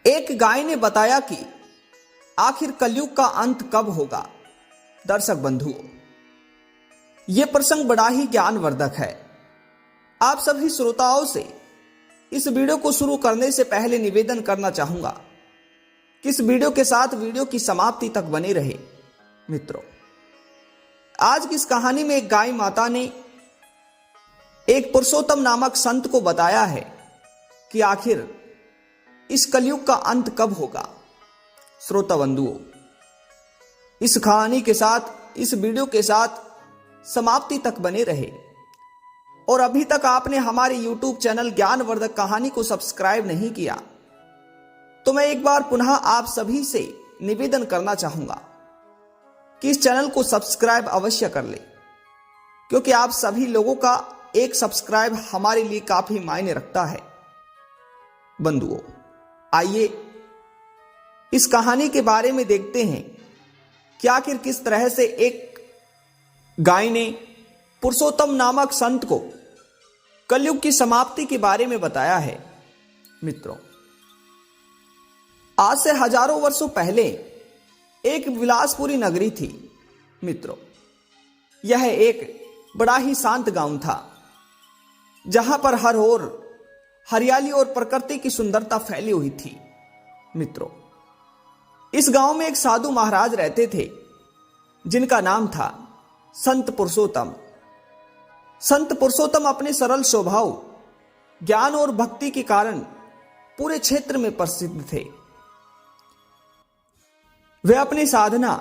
एक गाय ने बताया कि आखिर कलयुग का अंत कब होगा। दर्शक बंधुओं, यह प्रसंग बड़ा ही ज्ञानवर्धक है। आप सभी श्रोताओं से इस वीडियो को शुरू करने से पहले निवेदन करना चाहूंगा कि इस वीडियो के साथ वीडियो की समाप्ति तक बने रहे। मित्रों, आज की इस कहानी में एक गाय माता ने एक पुरुषोत्तम नामक संत को बताया है कि आखिर इस कलयुग का अंत कब होगा। श्रोता बंधुओं, इस कहानी के साथ, इस वीडियो के साथ समाप्ति तक बने रहे। और अभी तक आपने हमारे YouTube चैनल ज्ञानवर्धक कहानी को सब्सक्राइब नहीं किया तो मैं एक बार पुनः आप सभी से निवेदन करना चाहूंगा कि इस चैनल को सब्सक्राइब अवश्य कर ले, क्योंकि आप सभी लोगों का एक सब्सक्राइब हमारे लिए काफी मायने रखता है। बंधुओं, आइए इस कहानी के बारे में देखते हैं कि आखिर किस तरह से एक गाय ने पुरुषोत्तम नामक संत को कलयुग की समाप्ति के बारे में बताया है। मित्रों, आज से हजारों वर्षों पहले एक विलासपुरी नगरी थी। मित्रों, यह एक बड़ा ही शांत गांव था, जहां पर हर ओर हरियाली और प्रकृति की सुंदरता फैली हुई थी। मित्रों, इस गांव में एक साधु महाराज रहते थे, जिनका नाम था संत पुरुषोत्तम। संत पुरुषोत्तम अपने सरल स्वभाव, ज्ञान और भक्ति के कारण पूरे क्षेत्र में प्रसिद्ध थे। वे अपनी साधना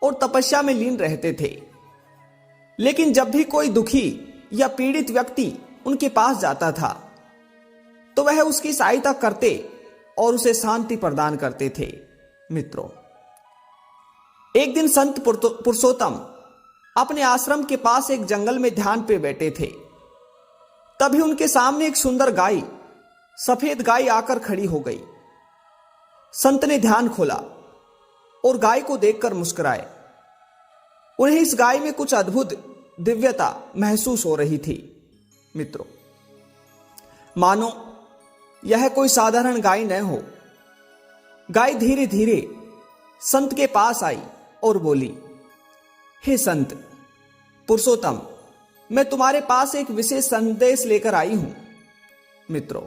और तपस्या में लीन रहते थे, लेकिन जब भी कोई दुखी या पीड़ित व्यक्ति उनके पास जाता था तो वह उसकी सहायता करते और उसे शांति प्रदान करते थे। मित्रों, एक दिन संत पुरुषोत्तम अपने आश्रम के पास एक जंगल में ध्यान पे बैठे थे। तभी उनके सामने एक सुंदर गाय, सफेद गाय आकर खड़ी हो गई। संत ने ध्यान खोला और गाय को देखकर मुस्कुराए। उन्हें इस गाय में कुछ अद्भुत दिव्यता महसूस हो रही थी। मित्रों, मानो यह कोई साधारण गाय न हो। गाय धीरे धीरे संत के पास आई और बोली, हे संत पुरुषोत्तम, मैं तुम्हारे पास एक विशेष संदेश लेकर आई हूं। मित्रों,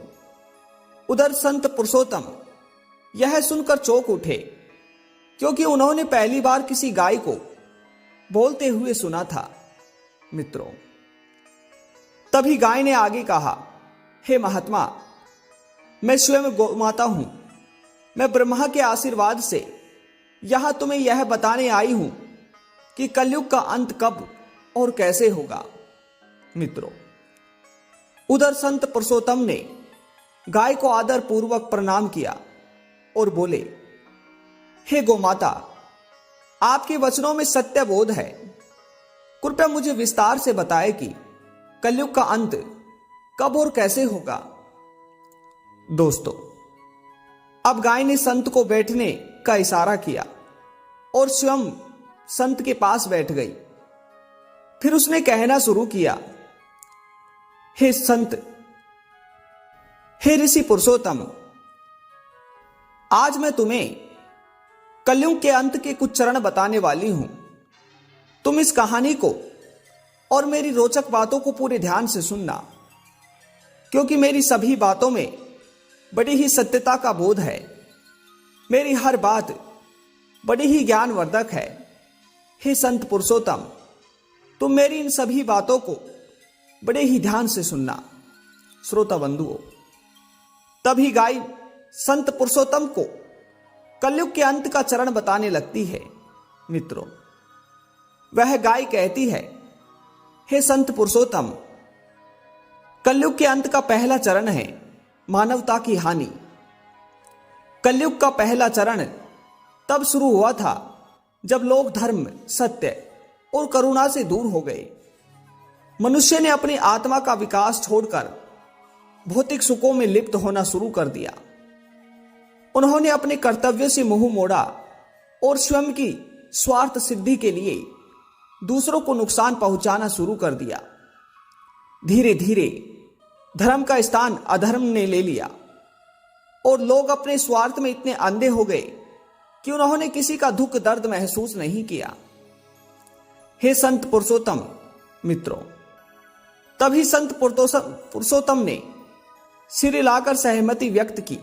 उधर संत पुरुषोत्तम यह सुनकर चौंक उठे, क्योंकि उन्होंने पहली बार किसी गाय को बोलते हुए सुना था। मित्रों, तभी गाय ने आगे कहा, हे महात्मा, मैं स्वयं गौ माता हूं। मैं ब्रह्मा के आशीर्वाद से यहां तुम्हें यह बताने आई हूं कि कलयुग का अंत कब और कैसे होगा। मित्रों, उधर संत पुरुषोत्तम ने गाय को आदर पूर्वक प्रणाम किया और बोले, हे गौ माता, आपके वचनों में सत्य बोध है। कृपया मुझे विस्तार से बताएं कि कलयुग का अंत कब और कैसे होगा। दोस्तों, अब गाय ने संत को बैठने का इशारा किया और स्वयं संत के पास बैठ गई। फिर उसने कहना शुरू किया, हे संत, हे ऋषि पुरुषोत्तम, आज मैं तुम्हें कलयुग के अंत के कुछ चरण बताने वाली हूं। तुम इस कहानी को और मेरी रोचक बातों को पूरे ध्यान से सुनना, क्योंकि मेरी सभी बातों में बड़ी ही सत्यता का बोध है। मेरी हर बात बड़ी ही ज्ञानवर्धक है। हे संत पुरुषोत्तम, तुम मेरी इन सभी बातों को बड़े ही ध्यान से सुनना। श्रोता बंधुओं, तभी गाय संत पुरुषोत्तम को कलयुग के अंत का चरण बताने लगती है। मित्रों, वह गाय कहती है, हे संत पुरुषोत्तम, कलयुग के अंत का पहला चरण है मानवता की हानि। कलयुग का पहला चरण तब शुरू हुआ था जब लोग धर्म, सत्य और करुणा से दूर हो गए। मनुष्य ने अपनी आत्मा का विकास छोड़कर भौतिक सुखों में लिप्त होना शुरू कर दिया। उन्होंने अपने कर्तव्य से मुंह मोड़ा और स्वयं की स्वार्थ सिद्धि के लिए दूसरों को नुकसान पहुंचाना शुरू कर दिया। धीरे धीरे धर्म का स्थान अधर्म ने ले लिया। और लोग अपने स्वार्थ में इतने अंधे हो गए कि उन्होंने किसी का दुख दर्द महसूस नहीं किया। हे संत पुरुषोत्तम मित्रों, तभी संत पुरुषोत्तम ने सिर हिलाकर सहमति व्यक्त की।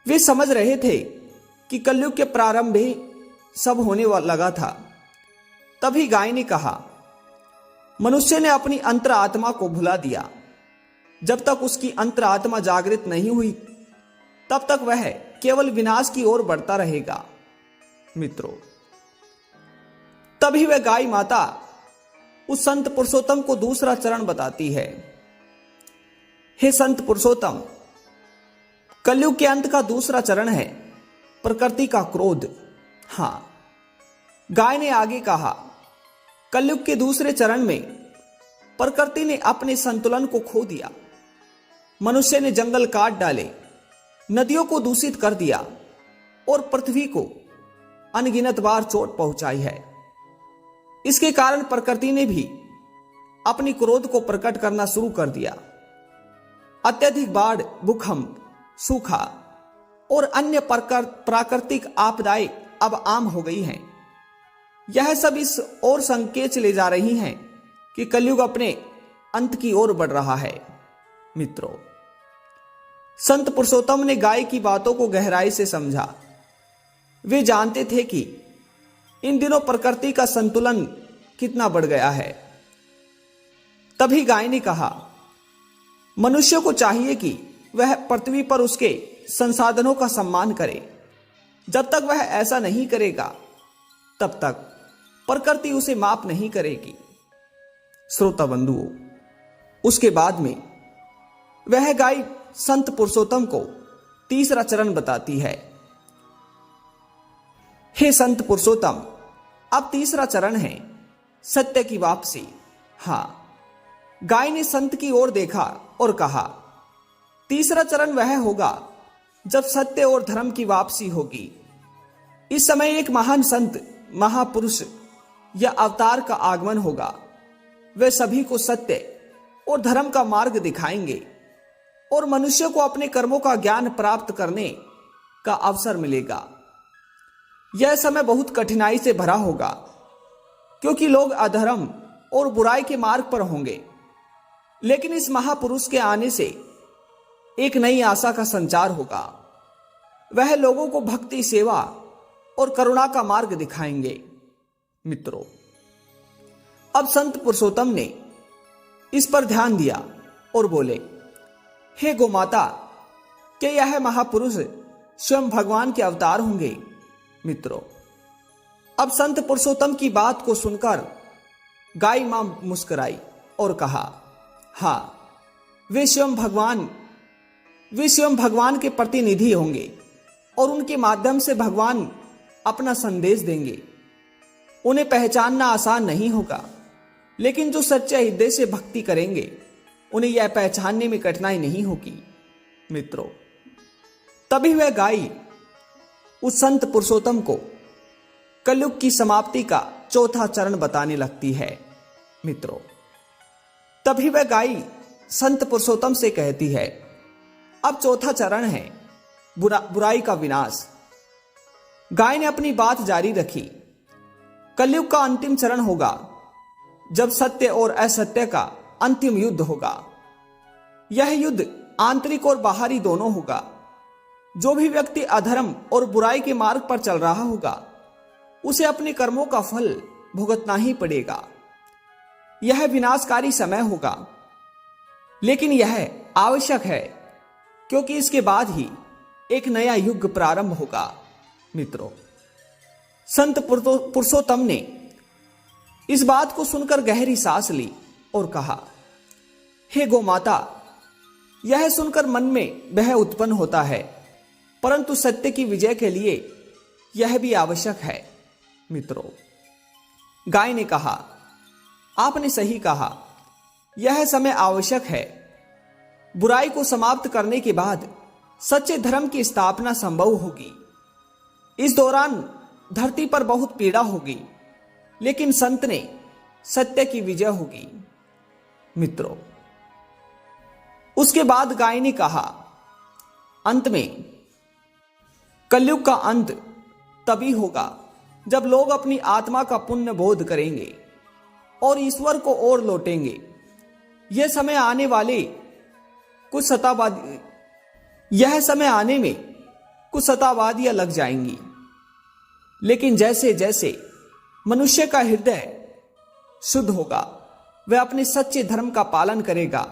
वे समझ रहे थे कि कलयुग के प्रारंभ में सब होने लगा था। तभी गाय ने कहा, मनुष्य ने अपनी अंतरात्मा को भुला दिया। जब तक उसकी अंतरात्मा जागृत नहीं हुई तब तक वह केवल विनाश की ओर बढ़ता रहेगा। मित्रों, तभी वह गाय माता उस संत पुरुषोत्तम को दूसरा चरण बताती है। हे संत पुरुषोत्तम, कलयुग के अंत का दूसरा चरण है प्रकृति का क्रोध। हां, गाय ने आगे कहा, कलयुग के दूसरे चरण में प्रकृति ने अपने संतुलन को खो दिया। मनुष्य ने जंगल काट डाले, नदियों को दूषित कर दिया और पृथ्वी को अनगिनत बार चोट पहुंचाई है। इसके कारण प्रकृति ने भी अपनी क्रोध को प्रकट करना शुरू कर दिया। अत्यधिक बाढ़, भूकंप, सूखा और अन्य प्राकृतिक आपदाएं अब आम हो गई हैं। यह सब इस ओर संकेत ले जा रही हैं कि कलयुग अपने अंत की ओर बढ़ रहा है। मित्रों, संत पुरुषोत्तम ने गाय की बातों को गहराई से समझा। वे जानते थे कि इन दिनों प्रकृति का संतुलन कितना बढ़ गया है। तभी गाय ने कहा, मनुष्य को चाहिए कि वह पृथ्वी पर उसके संसाधनों का सम्मान करे। जब तक वह ऐसा नहीं करेगा तब तक प्रकृति उसे माफ नहीं करेगी। श्रोता बंधुओं, उसके बाद में वह गाय संत पुरुषोत्तम को तीसरा चरण बताती है। हे संत पुरुषोत्तम, अब तीसरा चरण है सत्य की वापसी। हां, गाय ने संत की ओर देखा और कहा, तीसरा चरण वह होगा जब सत्य और धर्म की वापसी होगी। इस समय एक महान संत, महापुरुष या अवतार का आगमन होगा। वे सभी को सत्य और धर्म का मार्ग दिखाएंगे और मनुष्य को अपने कर्मों का ज्ञान प्राप्त करने का अवसर मिलेगा। यह समय बहुत कठिनाई से भरा होगा क्योंकि लोग अधर्म और बुराई के मार्ग पर होंगे। लेकिन इस महापुरुष के आने से एक नई आशा का संचार होगा। वह लोगों को भक्ति, सेवा और करुणा का मार्ग दिखाएंगे। मित्रों, अब संत पुरुषोत्तम ने इस पर ध्यान दिया और बोले, हे गोमाता, क्या यह महापुरुष स्वयं भगवान के अवतार होंगे? मित्रों, अब संत पुरुषोत्तम की बात को सुनकर गाय मां मुस्कुराई और कहा, हां, वे स्वयं भगवान के प्रतिनिधि होंगे और उनके माध्यम से भगवान अपना संदेश देंगे। उन्हें पहचानना आसान नहीं होगा, लेकिन जो सच्चे हृदय से भक्ति करेंगे उन्हें यह पहचानने में कठिनाई नहीं होगी। मित्रों, तभी वह गाय उस संत पुरुषोत्तम को कलयुग की समाप्ति का चौथा चरण बताने लगती है। मित्रों, तभी वह गाय संत पुरुषोत्तम से कहती है, अब चौथा चरण है बुराई का विनाश। गाय ने अपनी बात जारी रखी। कलयुग का अंतिम चरण होगा जब सत्य और असत्य का अंतिम युद्ध होगा। यह युद्ध आंतरिक और बाहरी दोनों होगा। जो भी व्यक्ति अधर्म और बुराई के मार्ग पर चल रहा होगा उसे अपने कर्मों का फल भुगतना ही पड़ेगा। यह विनाशकारी समय होगा, लेकिन यह आवश्यक है क्योंकि इसके बाद ही एक नया युग प्रारंभ होगा। मित्रों, संत पुरुषोत्तम ने इस बात को सुनकर गहरी सांस ली और कहा, हे गोमाता, यह सुनकर मन में भय उत्पन्न होता है, परंतु सत्य की विजय के लिए यह भी आवश्यक है। मित्रों, गाय ने कहा, आपने सही कहा, यह समय आवश्यक है। बुराई को समाप्त करने के बाद सच्चे धर्म की स्थापना संभव होगी। इस दौरान धरती पर बहुत पीड़ा होगी, लेकिन संत ने सत्य की विजय होगी। मित्रों, उसके बाद गाय ने कहा, अंत में कलयुग का अंत तभी होगा जब लोग अपनी आत्मा का पुण्य बोध करेंगे और ईश्वर को ओर लौटेंगे। यह समय आने में कुछ शताब्दियां लग जाएंगी, लेकिन जैसे जैसे मनुष्य का हृदय शुद्ध होगा, वह अपने सच्चे धर्म का पालन करेगा,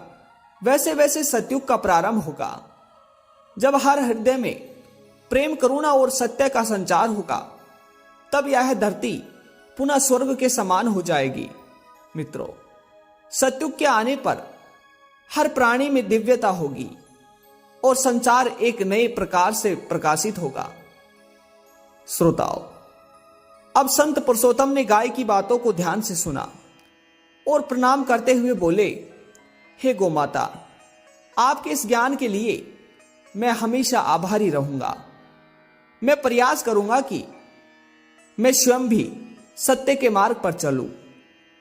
वैसे वैसे सतयुग का प्रारंभ होगा। जब हर हृदय में प्रेम, करुणा और सत्य का संचार होगा, तब यह धरती पुनः स्वर्ग के समान हो जाएगी। मित्रों, सतयुग के आने पर हर प्राणी में दिव्यता होगी और संसार एक नए प्रकार से प्रकाशित होगा। श्रोताओं, अब संत पुरुषोत्तम ने गाय की बातों को ध्यान से सुना और प्रणाम करते हुए बोले, हे गौ माता, आपके इस ज्ञान के लिए मैं हमेशा आभारी रहूंगा। मैं प्रयास करूंगा कि मैं स्वयं भी सत्य के मार्ग पर चलूं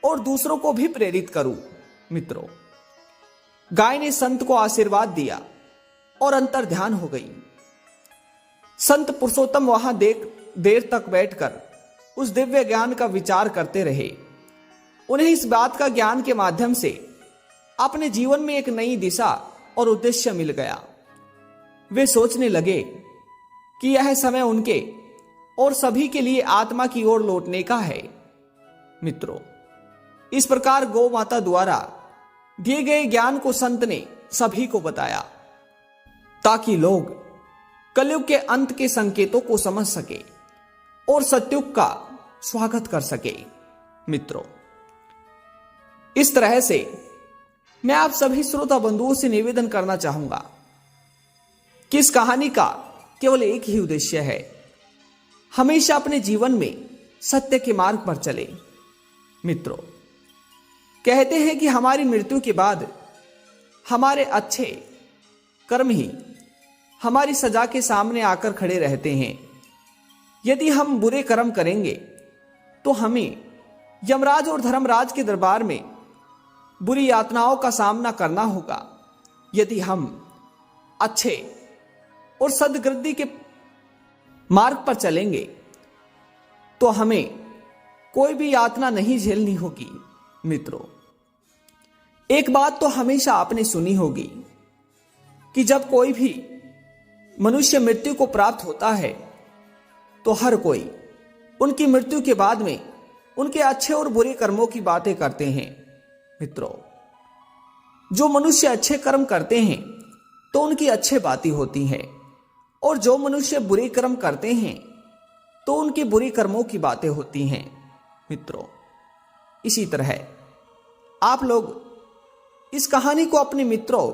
और दूसरों को भी प्रेरित करूं। मित्रों, गाय ने संत को आशीर्वाद दिया और अंतर ध्यान हो गई। संत पुरुषोत्तम वहां देर तक बैठकर उस दिव्य ज्ञान का विचार करते रहे। उन्हें इस बात का ज्ञान के माध्यम से अपने जीवन में एक नई दिशा और उद्देश्य मिल गया। वे सोचने लगे कि यह समय उनके और सभी के लिए आत्मा की ओर लौटने का है। मित्रों, इस प्रकार गौ माता द्वारा दिए गए ज्ञान को संत ने सभी को बताया, ताकि लोग कलयुग के अंत के संकेतों को समझ सके और सतयुग का स्वागत कर सके। मित्रों, इस तरह से मैं आप सभी श्रोता बंधुओं से निवेदन करना चाहूंगा कि इस कहानी का केवल एक ही उद्देश्य है, हमेशा अपने जीवन में सत्य के मार्ग पर चले। मित्रों, कहते हैं कि हमारी मृत्यु के बाद हमारे अच्छे कर्म ही हमारी सजा के सामने आकर खड़े रहते हैं। यदि हम बुरे कर्म करेंगे तो हमें यमराज और धर्मराज के दरबार में बुरी यातनाओं का सामना करना होगा। यदि हम अच्छे और सद्गति के मार्ग पर चलेंगे तो हमें कोई भी यातना नहीं झेलनी होगी। मित्रों, एक बात तो हमेशा आपने सुनी होगी कि जब कोई भी मनुष्य मृत्यु को प्राप्त होता है तो हर कोई उनकी मृत्यु के बाद में उनके अच्छे और बुरे कर्मों की बातें करते हैं। मित्रों, जो मनुष्य अच्छे कर्म करते हैं तो उनकी अच्छी बातें होती हैं, और जो मनुष्य बुरे कर्म करते हैं तो उनके बुरे कर्मों की बातें होती हैं। मित्रों, इसी तरह आप लोग इस कहानी को अपने मित्रों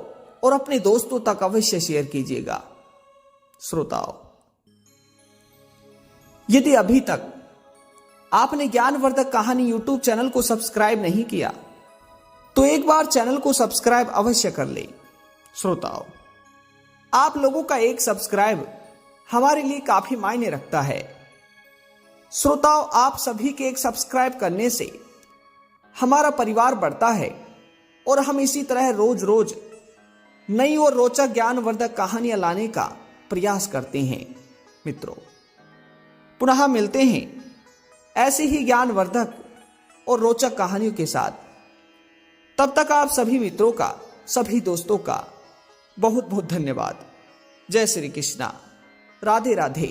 और अपने दोस्तों तक अवश्य शेयर कीजिएगा। श्रोताओं, यदि अभी तक आपने ज्ञानवर्धक कहानी यूट्यूब चैनल को सब्सक्राइब नहीं किया तो एक बार चैनल को सब्सक्राइब अवश्य कर ले। श्रोताओं, आप लोगों का एक सब्सक्राइब हमारे लिए काफी मायने रखता है। श्रोताओं, आप सभी के एक सब्सक्राइब करने से हमारा परिवार बढ़ता है और हम इसी तरह रोज रोज नई और रोचक ज्ञानवर्धक कहानियां लाने का प्रयास करते हैं। मित्रों, पुनः मिलते हैं ऐसे ही ज्ञानवर्धक और रोचक कहानियों के साथ। तब तक आप सभी मित्रों का, सभी दोस्तों का बहुत बहुत धन्यवाद। जय श्री कृष्णा। राधे राधे।